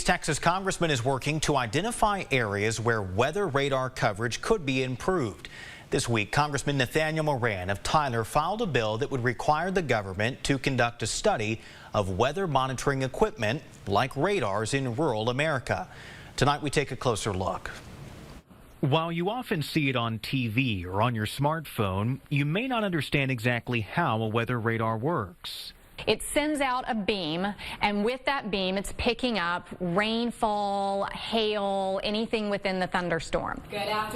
Texas congressman is working to identify areas where weather radar coverage could be improved. This week, Congressman Nathaniel Moran of Tyler filed a bill that would require the government to conduct a study of weather monitoring equipment like radars in rural America. Tonight, we take a closer look. While you often see it on TV or on your smartphone, you may not understand exactly how a weather radar works. It sends out a beam, and with that beam, it's picking up rainfall, hail, anything within the thunderstorm.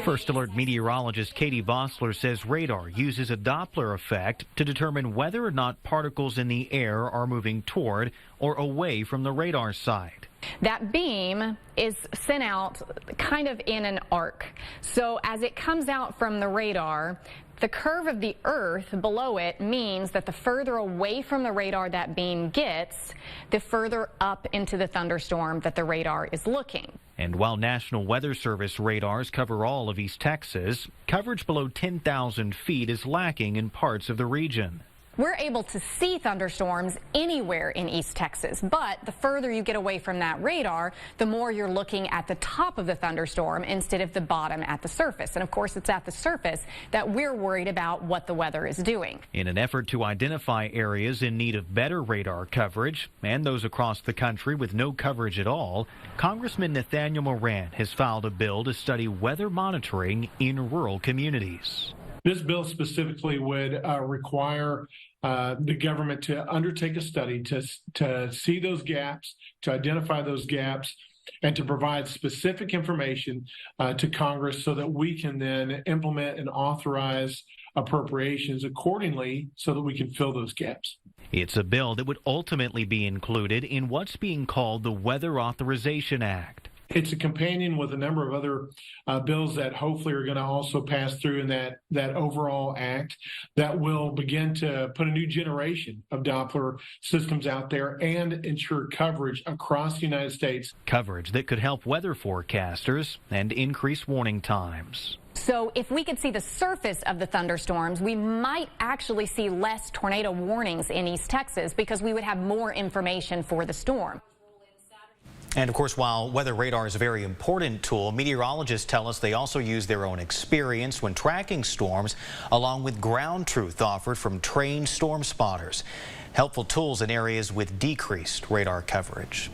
First Alert meteorologist Katie Vossler says radar uses a Doppler effect to determine whether or not particles in the air are moving toward or away from the radar side. That beam is sent out kind of in an arc. So as it comes out from the radar, the curve of the earth below it means that the further away from the radar that beam gets, the further up into the thunderstorm that the radar is looking. And while National Weather Service radars cover all of East Texas, coverage below 10,000 feet is lacking in parts of the region. We're able to see thunderstorms anywhere in East Texas, but the further you get away from that radar, the more you're looking at the top of the thunderstorm instead of the bottom at the surface. And of course, it's at the surface that we're worried about what the weather is doing. In an effort to identify areas in need of better radar coverage and those across the country with no coverage at all, Congressman Nathaniel Moran has filed a bill to study weather monitoring in rural communities. This bill specifically would require the government to undertake a study to see those gaps, to identify those gaps, and to provide specific information to Congress so that we can then implement and authorize appropriations accordingly so that we can fill those gaps. It's a bill that would ultimately be included in what's being called the Weather Authorization Act. It's a companion with a number of other bills that hopefully are going to also pass through in that overall act that will begin to put a new generation of Doppler systems out there and ensure coverage across the United States. Coverage that could help weather forecasters and increase warning times. So if we could see the surface of the thunderstorms, we might actually see less tornado warnings in East Texas because we would have more information for the storm. And of course, while weather radar is a very important tool, meteorologists tell us they also use their own experience when tracking storms, along with ground truth offered from trained storm spotters. Helpful tools in areas with decreased radar coverage.